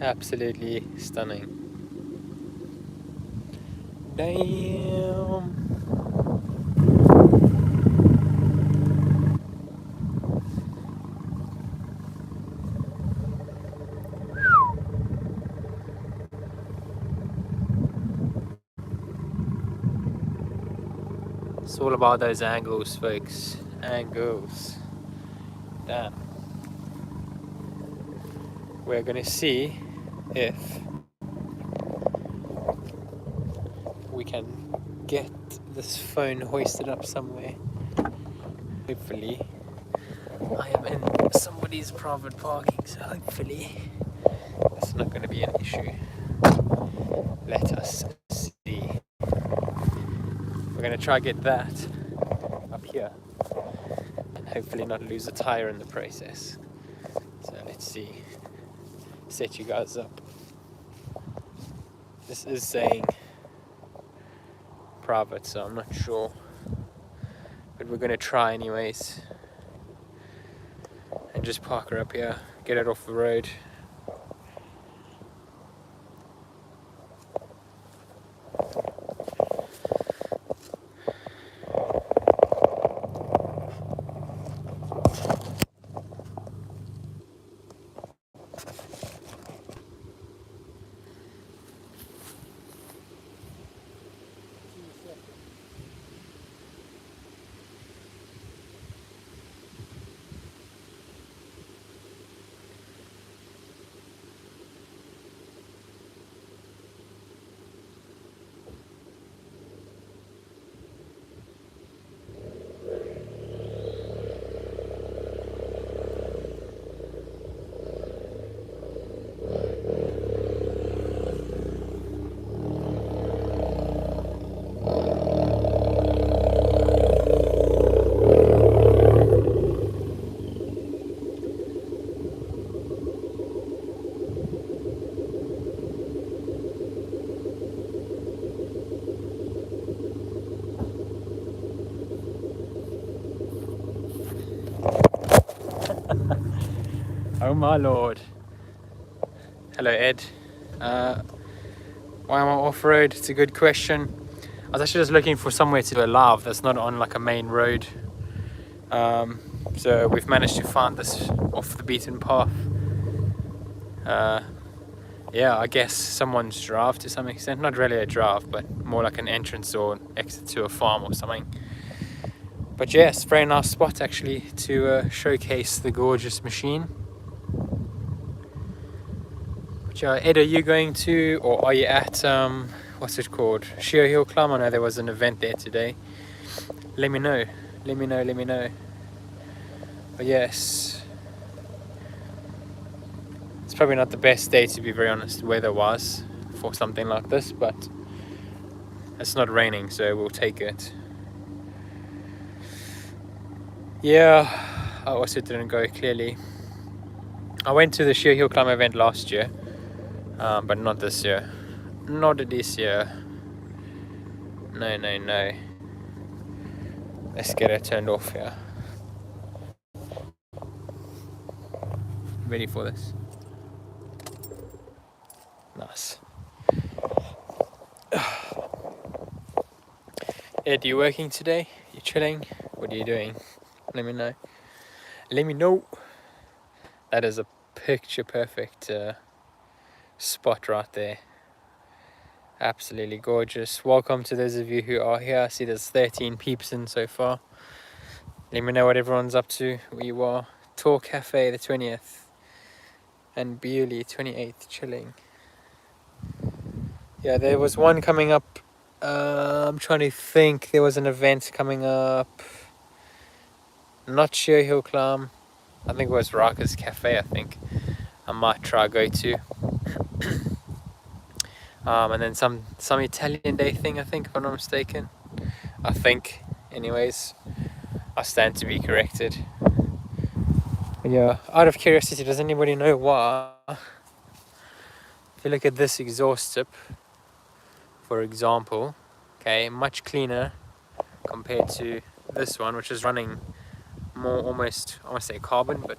Absolutely stunning. Damn. It's all about those angles, folks. Angles. Damn. We're gonna see if we can get this phone hoisted up somewhere. Hopefully, I am in somebody's private parking, so hopefully it's not going to be an issue. Let us see. We're going to try get that up here and hopefully not lose a tire in the process. So let's see. Set you guys up. This is saying private, so I'm not sure, but we're going to try anyways. And just park her up here, get it off the road. Oh my lord. Hello Ed. Why am I off-road? It's a good question. I was actually just looking for somewhere to do a live that's not on like a main road. So we've managed to find this off the beaten path. Yeah, I guess someone's drive to some extent. Not really a drive, but more like an entrance or exit to a farm or something. But yes, very nice spot actually to showcase the gorgeous machine. But yeah, Ed, are you going to, or are you at, what's it called? Sheer Hill Climb? I know there was an event there today. Let me know. Let me know. But yes, it's probably not the best day to be very honest weather-wise for something like this, but it's not raining, so we'll take it. Yeah, I also didn't go clearly. I went to the Sheer Hill Climb event last year, but not this year. Not this year. No. Let's get it turned off here. Ready for this? Nice. Ed, you working today? You chilling? What are you doing? Let me know. Let me know. That is a picture perfect spot right there. Absolutely gorgeous. Welcome to those of you who are here. I see there's 13 peeps in so far. Let me know what everyone's up to, where you are. Tor Cafe the 20th and Bewley 28th chilling. Yeah, there was one coming up. I'm trying to think. There was an event coming up. Not Sheer Hill Climb. I think it was Raka's Cafe, I think. I might try go to. And then some Italian Day thing, I think, if I'm not mistaken. I think, anyways. I stand to be corrected. But yeah, out of curiosity, does anybody know why? If you look at this exhaust tip, for example, okay, much cleaner compared to this one, which is running more almost, I want to say carbon, but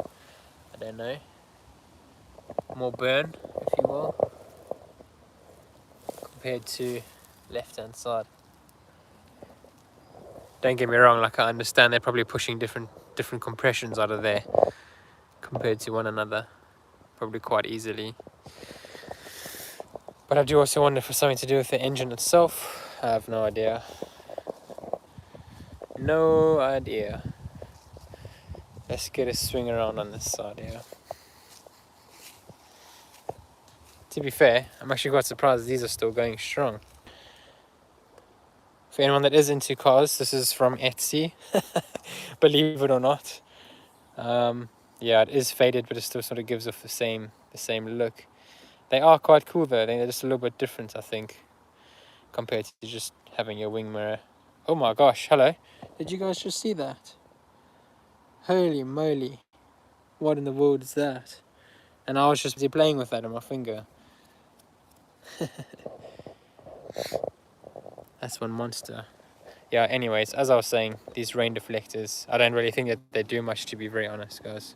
I don't know. more burn, if you will, compared to left hand side. Don't get me wrong, like I understand they're probably pushing different compressions out of there compared to one another, probably quite easily. But I do also wonder if it's something to do with the engine itself. I have no idea. No idea. Let's get a swing around on this side here. To be fair, I'm actually quite surprised these are still going strong. For anyone that is into cars, this is from Etsy, believe it or not. Yeah, it is faded, but it still sort of gives off the same look. They are quite cool though. They're just a little bit different, I think, compared to just having your wing mirror. Oh my gosh, hello. Did you guys just see that? Holy moly. What in the world is that? And I was just busy playing with that on my finger. That's one monster. Yeah, anyways, as I was saying, these rain deflectors, I don't really think that they do much, to be very honest, guys.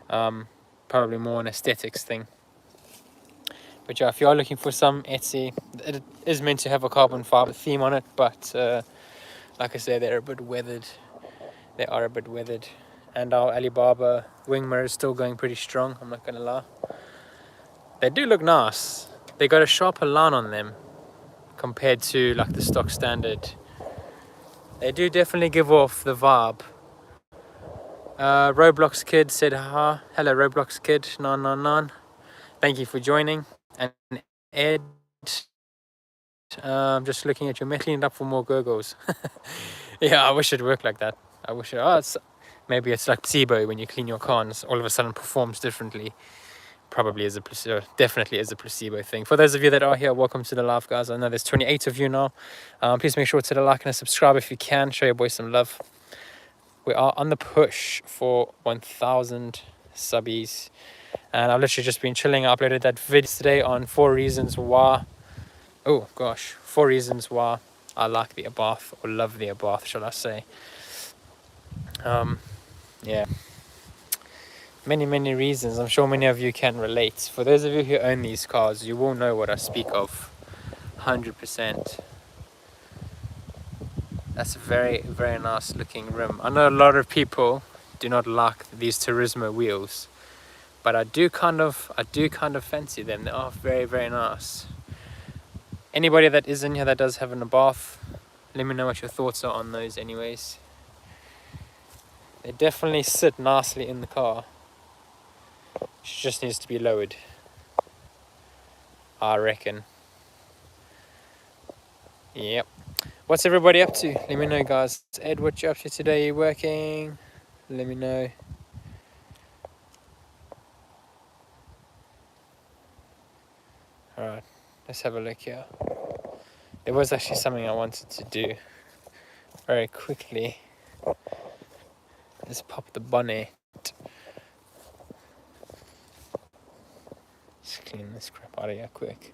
Probably more an aesthetics thing. But yeah, if you are looking for some, Etsy, it is meant to have a carbon fiber theme on it, but like I said, they're a bit weathered. They are a bit weathered. And our Alibaba wing mirror is still going pretty strong, I'm not gonna lie. They do look nice. They got a sharper line on them compared to like the stock standard. They do definitely give off the vibe. Roblox Kid said, "Ha, hello Roblox Kid 999. Thank you for joining." And Ed, I'm just looking at you, cleaning it up for more gurgles. Yeah, I wish it worked like that. I wish it. Maybe it's like placebo when you clean your car and all of a sudden performs differently. Probably is a placebo, definitely is a placebo thing. For those of you that are here, welcome to the live, guys. I know there's 28 of you now. Please make sure to hit a like and a subscribe if you can. Show your boy some love. We are on the push for 1,000 subbies, and I've literally just been chilling. I uploaded that video today on 4 reasons why. Oh gosh, 4 reasons why I like the Abarth, or love the Abarth, shall I say? Yeah. Many reasons. I'm sure many of you can relate. For those of you who own these cars, you will know what I speak of. 100%. That's a very nice looking rim. I know a lot of people do not like these Turismo wheels, but I do kind of fancy them. They are very nice. Anybody that is in here that does have an Abarth, let me know what your thoughts are on those anyways. They definitely sit nicely in the car. She just needs to be lowered, I reckon. Yep. What's everybody up to? Let me know, guys. Ed, what you up to today? You working? Let me know. Alright, let's have a look here. There was actually something I wanted to do very quickly. Let's pop the bonnet. Let's clean this crap out of here quick.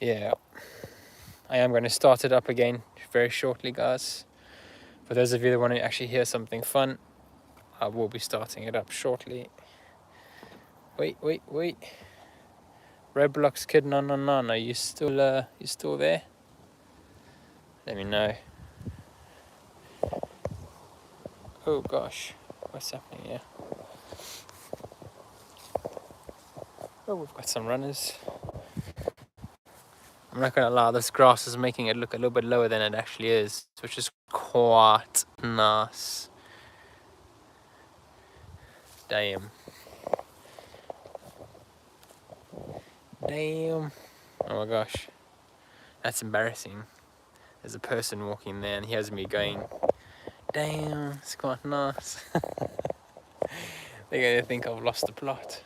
Yeah, I am going to start it up again very shortly, guys. For those of you that want to actually hear something fun, I will be starting it up shortly. Wait. Roblox Kid 999, are you still there? Let me know. Oh gosh, what's happening here? Oh, we've got some runners. I'm not gonna lie, this grass is making it look a little bit lower than it actually is, which is quite nice. Damn. Oh my gosh, that's embarrassing. There's a person walking there and he has me going, damn, it's quite nice. They're gonna think I've lost the plot.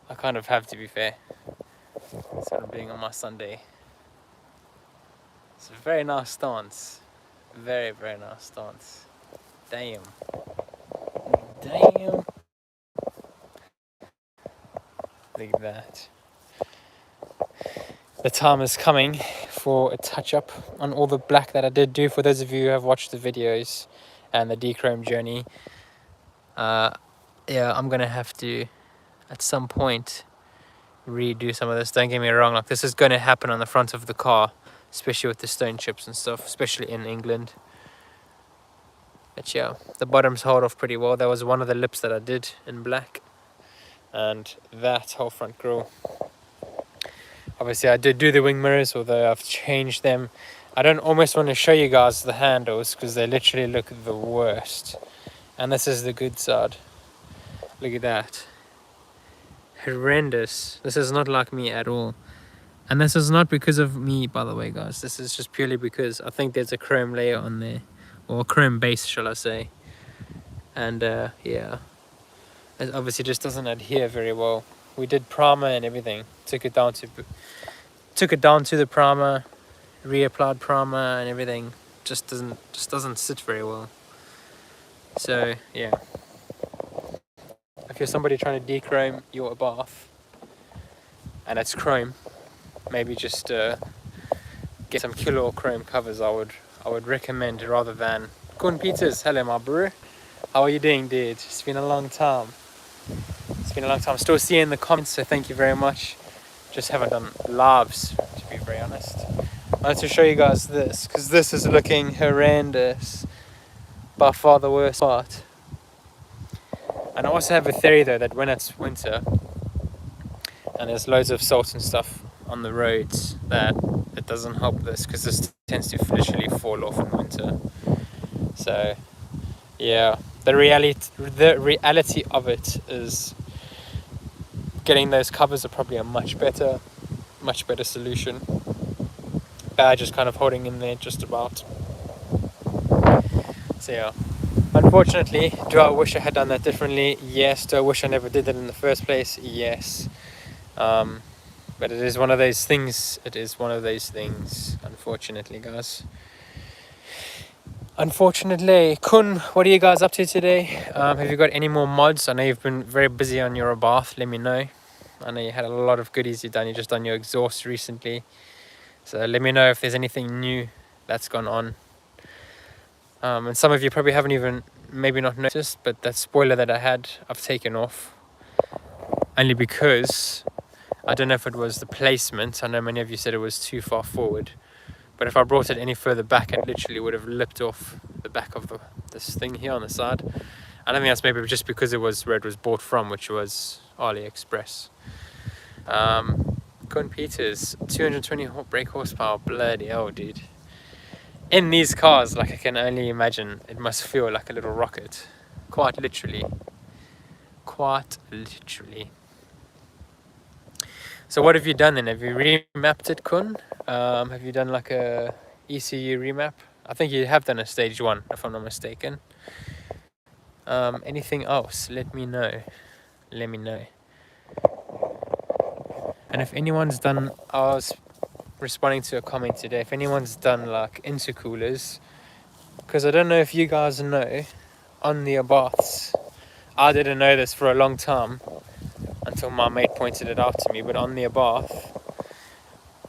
I kind of have, to be fair. Instead of being on my Sunday. It's a very nice stance. Very nice stance. Damn. Look at that. The time is coming for a touch-up on all the black that I did do. For those of you who have watched the videos and the dechrome journey, Yeah, I'm gonna have to at some point redo some of this. Don't get me wrong, like this is gonna happen on the front of the car, especially with the stone chips and stuff, especially in England. But yeah, the bottoms hold off pretty well. That was one of the lips that I did in black, and that whole front grille. Obviously I did do the wing mirrors, although I've changed them. I don't almost want to show you guys the handles because they literally look the worst. And this is the good side. Look at that. Horrendous. This is not like me at all. And this is not because of me, by the way, guys. This is just purely because I think there's a chrome layer on there, or a chrome base, shall I say. And yeah, it obviously just doesn't adhere very well. We did primer and everything. Took it down to the primer, reapplied primer and everything. Just doesn't sit very well. So yeah, if you're somebody trying to dechrome your bath and it's chrome, maybe just get some kilo chrome covers. I would recommend, rather than Kun Peters. Hello my bro, how are you doing, dude? It's been a long time. Still seeing the comments, so thank you very much. Just haven't done lives, to be very honest. I wanted to show you guys this because this is looking horrendous, by far the worst part. And I also have a theory though that when it's winter and there's loads of salt and stuff on the roads, that it doesn't help this, because this tends to literally fall off in winter. So yeah, the reality of it is getting those covers are probably a much better solution. Just kind of holding in there just about. So yeah, unfortunately, do I wish I had done that differently? Yes. Do I wish I never did that in the first place? Yes. But it is one of those things. Unfortunately, guys. Unfortunately. Kun, what are you guys up to today? Have you got any more mods? I know you've been very busy on your bath. Let me know. I know you had a lot of goodies you've done. You just done your exhaust recently. So let me know if there's anything new that's gone on. And some of you probably haven't even, maybe not noticed, but that spoiler that I had, I've taken off. Only because, I don't know if it was the placement. I know many of you said it was too far forward. But if I brought it any further back, it literally would have lipped off the back of this thing here on the side. And I think that's maybe just because it was where it was bought from, which was AliExpress. Kun Peters, 220 brake horsepower, bloody hell, dude. In these cars, like, I can only imagine it must feel like a little rocket. Quite literally. So what have you done then? Have you remapped it, Kun? Have you done like a ECU remap? I think you have done a stage 1, if I'm not mistaken. Anything else? Let me know. And if anyone's done, I was responding to a comment today, if anyone's done like intercoolers, because I don't know if you guys know, on the baths, I didn't know this for a long time until my mate pointed it out to me, but on the bath,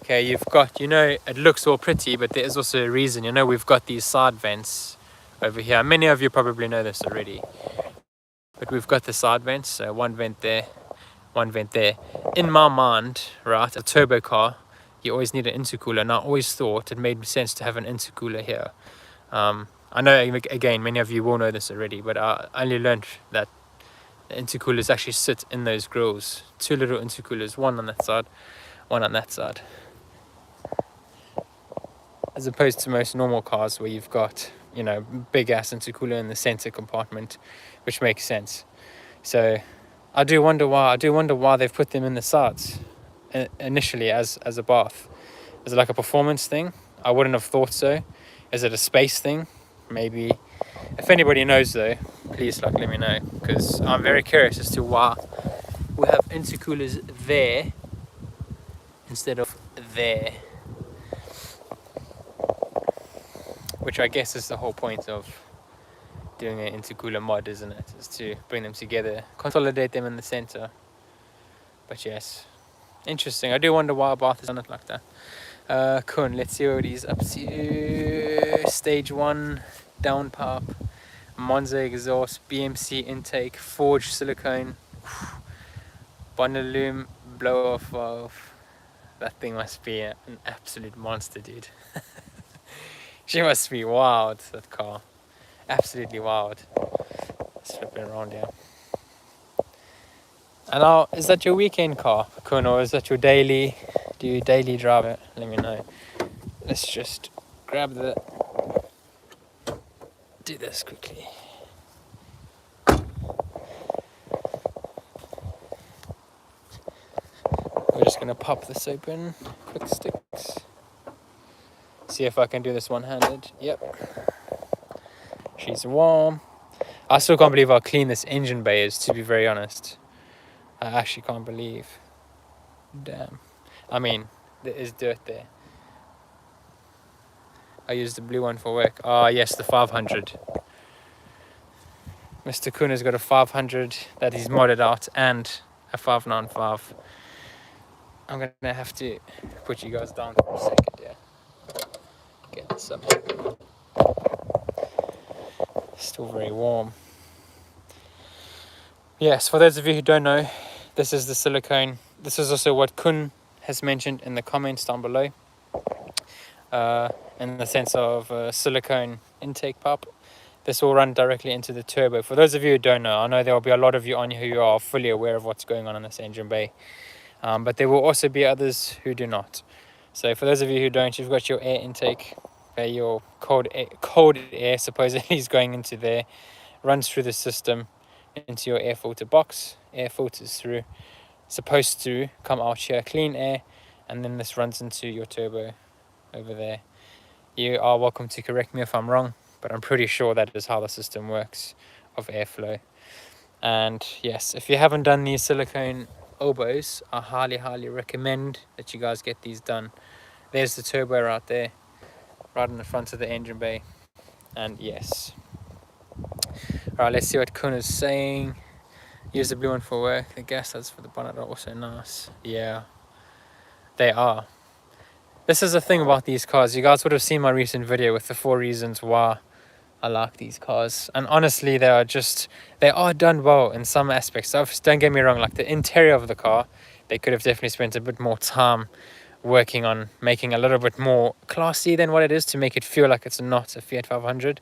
okay, you've got, it looks all pretty, but there is also a reason. We've got these side vents over here. Many of you probably know this already, but we've got the side vents, so one vent there. In my mind, right, a turbo car, you always need an intercooler, and I always thought it made sense to have an intercooler here. I know, again, many of you will know this already, but I only learned that the intercoolers actually sit in those grills. 2 little intercoolers, one on that side, one on that side. As opposed to most normal cars where you've got, big ass intercooler in the center compartment, which makes sense. So I do wonder why they've put them in the sides initially as a bath. Is it like a performance thing? I wouldn't have thought so. Is it a space thing? Maybe. If anybody knows though, please let me know, because I'm very curious as to why we have intercoolers there instead of there. Which I guess is the whole point of doing an intercooler mod, isn't it? Is to bring them together, consolidate them in the center. But yes, interesting. I do wonder why Bath is on it like that. Kun, let's see what he's up to. Stage 1 down pipe. Monza exhaust, BMC intake, forged silicone, Bonnelloom blow off valve. That thing must be an absolute monster, dude. She must be wild, that car. Absolutely wild. Let's flip it around here. And now, is that your weekend car, Kun, or is that your daily? Do you daily drive it? Let me know. Let's just grab do this quickly. We're just gonna pop this open, quick sticks. See if I can do this one-handed. Yep. She's warm. I still can't believe how clean this engine bay is, to be very honest. I actually can't believe. Damn. I mean, there is dirt there. I used the blue one for work. Ah, yes, the 500. Mr. Kun has got a 500 that he's modded out and a 595. I'm going to have to put you guys down for a second, yeah. Get this up. Still very warm. Yes, for those of you who don't know, this is the silicone. This is also what Kun has mentioned in the comments down below. In the sense of silicone intake pipe. This will run directly into the turbo. For those of you who don't know, I know there will be a lot of you on here who are fully aware of what's going on in this engine bay. But there will also be others who do not. So for those of you who don't, you've got your air intake, your cold air supposedly is going into there, runs through the system into your air filter box, air filters through, supposed to come out here, clean air, and then this runs into your turbo over there. You are welcome to correct me if I'm wrong, but I'm pretty sure that is how the system works of airflow. And yes, if you haven't done these silicone elbows, I highly recommend that you guys get these done. There's the turbo right there, right in the front of the engine bay. And yes. Alright, let's see what Kun is saying. Use the blue one for work. The gas studs for the bonnet are also nice. Yeah, they are. This is the thing about these cars. You guys would have seen my recent video with the 4 reasons why I like these cars. And honestly, they are done well in some aspects. So don't get me wrong, like the interior of the car, they could have definitely spent a bit more time working on making a little bit more classy than what it is to make it feel like it's not a Fiat 500.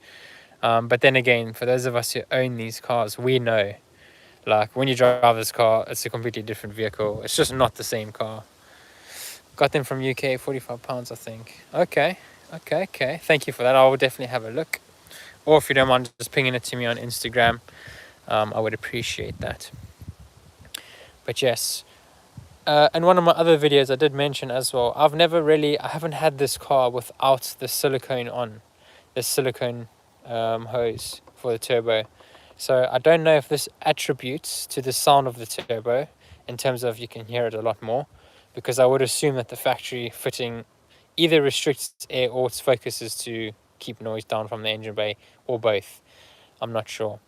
But then again, for those of us who own these cars, we know, like when you drive this car, it's a completely different vehicle. It's just not the same car. Got them from UK, £45, I think. Okay. Thank you for that. I will definitely have a look. Or if you don't mind just pinging it to me on Instagram, I would appreciate that. But yes, in one of my other videos I did mention as well, I haven't had this car without the silicone on, the silicone hose for the turbo. So I don't know if this attributes to the sound of the turbo in terms of you can hear it a lot more, because I would assume that the factory fitting either restricts air or its focus is to keep noise down from the engine bay, or both. I'm not sure.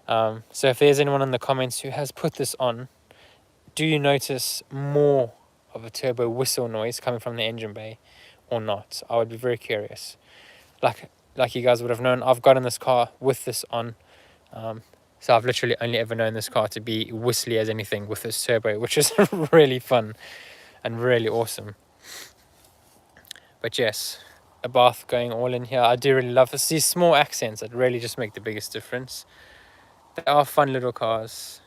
So if there's anyone in the comments who has put this on, do you notice more of a turbo whistle noise coming from the engine bay or not? I would be very curious. Like you guys would have known, I've gotten this car with this on. So I've literally only ever known this car to be whistly as anything with this turbo, which is really fun and really awesome. But yes, a bath going all in here. I do really love this. These small accents that really just make the biggest difference. They are fun little cars.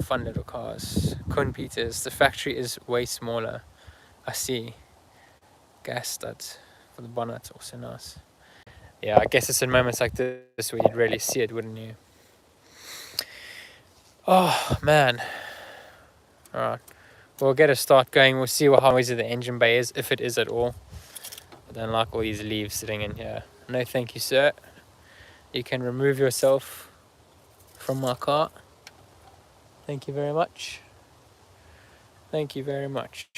Kun Peters, the factory is way smaller. I see. Gas studs for the bonnet, also nice. Yeah, I guess it's in moments like this where you'd really see it, wouldn't you? Oh man. Alright, we'll get a start going. We'll see how noisy the engine bay is, if it is at all. I don't like all these leaves sitting in here. No thank you, sir. You can remove yourself from my car. Thank you very much. Thank you very much.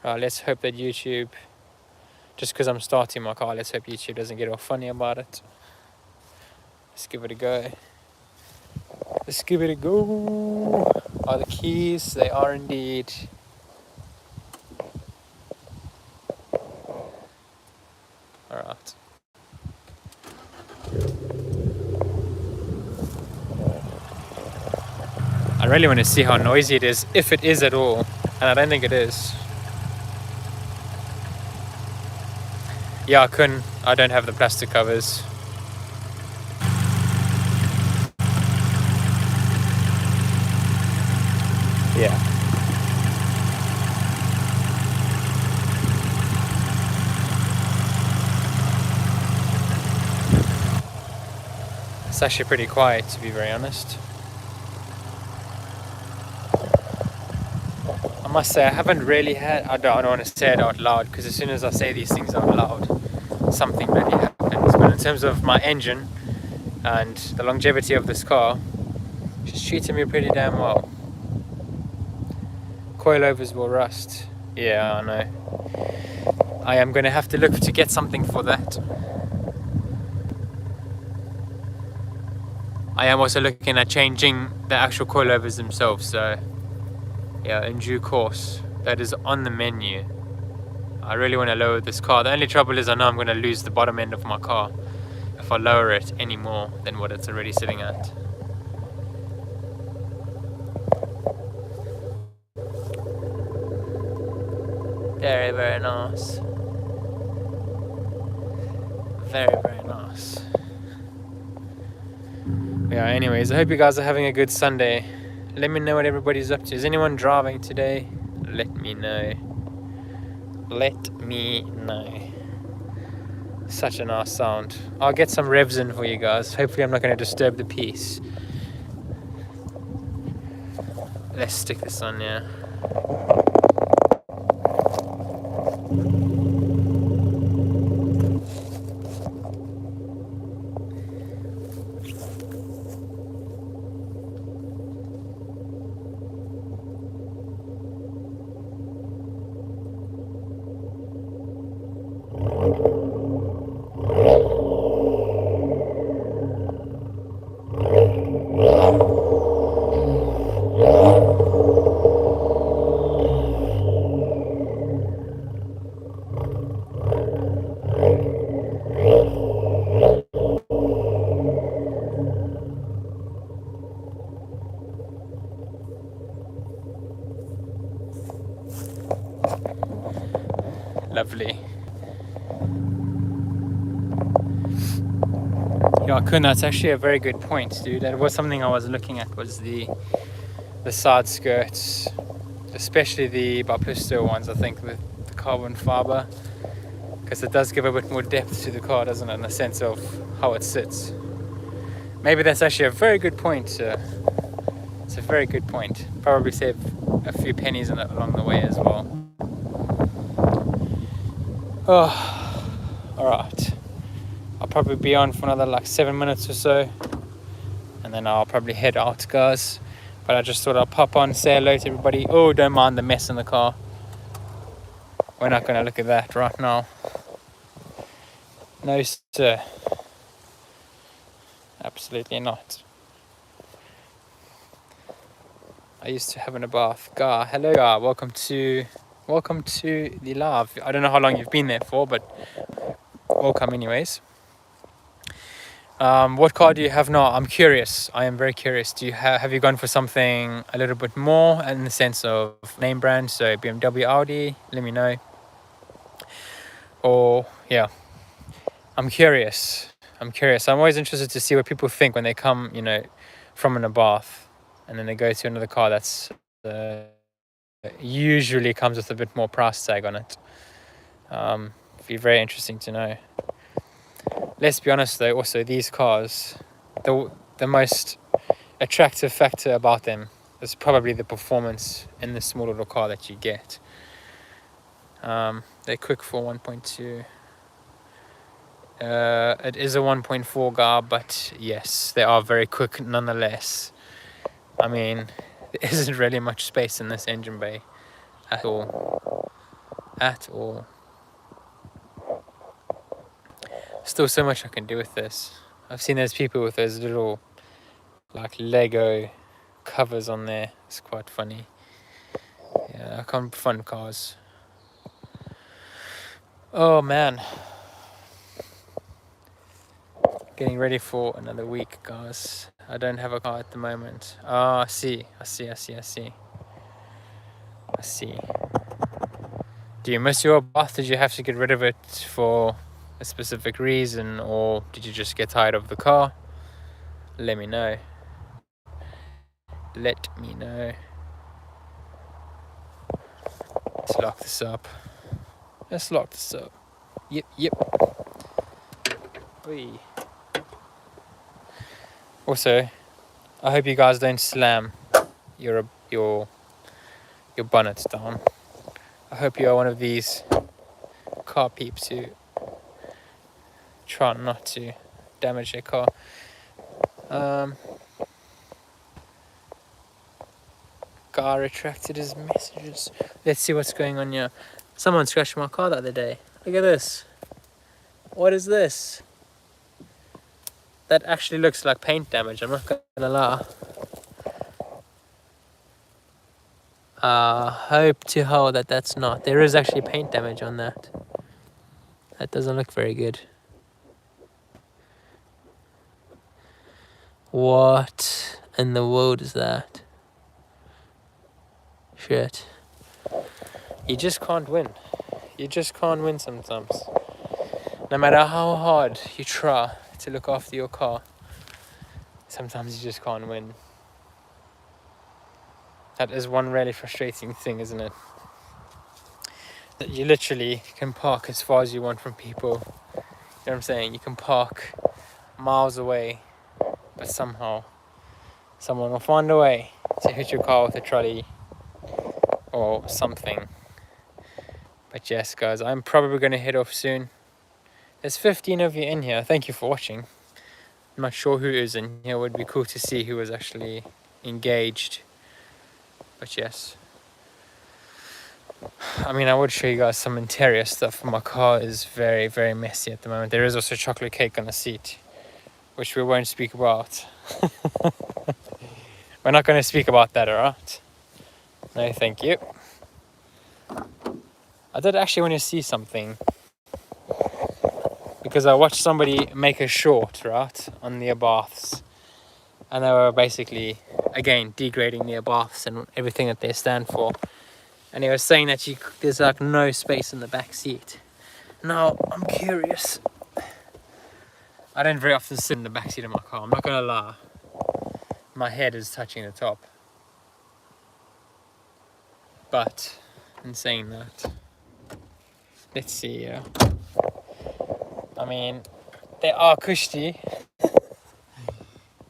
Let's hope that YouTube, just because I'm starting my car, let's hope YouTube doesn't get all funny about it. Let's give it a go. Let's give it a go. Are the keys? They are indeed. Alright. I really want to see how noisy it is, if it is at all, and I don't think it is. Yeah, I don't have the plastic covers. Yeah. It's actually pretty quiet, to be very honest. I must say, I haven't really had, I don't want to say it out loud, because as soon as I say these things out loud, something really happens. But in terms of my engine and the longevity of this car, she's treating me pretty damn well. Coilovers will rust. Yeah, I know. I am going to have to look to get something for that. I am also looking at changing the actual coilovers themselves, so yeah, in due course. That is on the menu. I really want to lower this car. The only trouble is I know I'm going to lose the bottom end of my car if I lower it any more than what it's already sitting at. Very, very nice. Very, very nice. Yeah, anyways, I hope you guys are having a good Sunday. Let me know what everybody's up to. Is anyone driving today? Let me know. Let me know. Such a nice sound. I'll get some revs in for you guys. Hopefully I'm not going to disturb the peace. Let's stick this on, yeah. Lovely. Yeah, Kun, that's actually a very good point, dude. That was something I was looking at, was the side skirts, especially the Bapisto ones, I think, with the carbon fiber, because it does give a bit more depth to the car, doesn't it, in the sense of how it sits. Maybe that's actually a very good point. It's a very good point. Probably save a few pennies along the way as well. Oh, alright. I'll probably be on for another like 7 minutes or so, and then I'll probably head out, guys. But I just thought I'll pop on, say hello to everybody. Oh, don't mind the mess in the car. We're not going to look at that right now. No, sir. Absolutely not. I used to have in a bath. Gar, hello, Gar. Welcome to the live. I don't know how long you've been there for, but welcome anyways. What car do you have now? I'm curious. I am very curious. Do you have you gone for something a little bit more in the sense of name brand? So BMW, Audi. Let me know. Or yeah, I'm curious. I'm always interested to see what people think when they come, from in a bath, and then they go to another car that's usually comes with a bit more price tag on it. It'd be very interesting to know. Let's be honest though, also these cars, the most attractive factor about them is probably the performance in the small little car that you get. They're quick for 1.2. It is a 1.4 GAR, but yes, they are very quick nonetheless. I mean, there isn't really much space in this engine bay at all. At all. Still so much I can do with this. I've seen those people with those little like Lego covers on there. It's quite funny. Yeah, I can't fun cars. Oh man. Getting ready for another week, guys. I don't have a car at the moment. Oh, I see. Do you miss your bath? Did you have to get rid of it for a specific reason, or did you just get tired of the car? Let me know. Let's lock this up. Yep. Whee. Also, I hope you guys don't slam your bonnets down. I hope you are one of these car peeps who try not to damage their car. Guy retracted his messages. Let's see what's going on here. Someone scratched my car the other day. Look at this. What is this? That actually looks like paint damage, I'm not gonna lie. Hope to hell that that's not. There is actually paint damage on that. That doesn't look very good. What in the world is that? Shit. You just can't win. You just can't win sometimes. No matter how hard you try to look after your car, sometimes you just can't win. That is one really frustrating thing, isn't it? That you literally can park as far as you want from people. You know what I'm saying? You can park miles away, but somehow someone will find a way to hit your car with a trolley or something. But yes, guys, I'm probably going to head off soon. There's 15 of you in here. Thank you for watching. I'm not sure who is in here. It would be cool to see who was actually engaged. But yes. I mean, I would show you guys some interior stuff. My car is very, very messy at the moment. There is also chocolate cake on the seat, which we won't speak about. We're not going to speak about that, alright? No, thank you. I did actually want to see something, because I watched somebody make a short, right, on their baths, and they were basically, again, degrading their baths and everything that they stand for. And he was saying that there's like no space in the back seat. Now, I'm curious. I don't very often sit in the back seat of my car, I'm not gonna lie. My head is touching the top. But, in saying that, let's see here. I mean, they are cushy.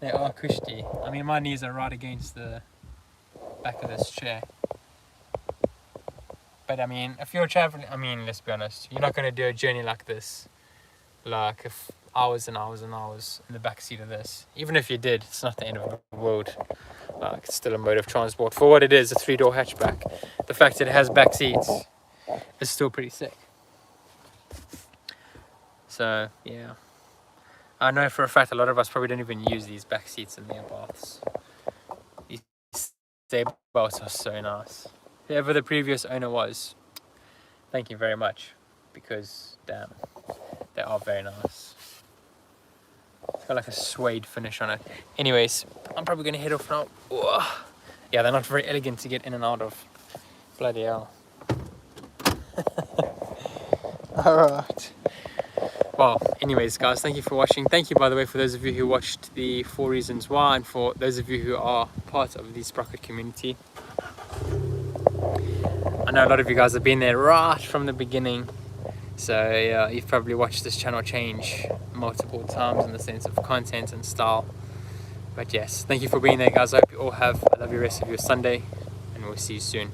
They are cushy. I mean, my knees are right against the back of this chair. But I mean, if you're traveling, I mean, let's be honest, you're not going to do a journey like this, like if hours and hours and hours in the back seat of this. Even if you did, it's not the end of the world. Like, it's still a mode of transport. For what it is, a 3-door hatchback. The fact that it has back seats is still pretty sick. So, yeah. I know for a fact a lot of us probably don't even use these back seats in their baths. These stay belts are so nice. Whoever the previous owner was, thank you very much, because damn, they are very nice. It's got like a suede finish on it. Anyways, I'm probably gonna head off now. Whoa. Yeah, they're not very elegant to get in and out of. Bloody hell. Alright. Well, anyways, guys, thank you for watching. Thank you, by the way, for those of you who watched the 4 reasons why, and for those of you who are part of the Sprocket community. I know a lot of you guys have been there right from the beginning, so yeah, you've probably watched this channel change multiple times in the sense of content and style. But yes, thank you for being there, guys. I hope you all have a lovely rest of your Sunday, and we'll see you soon.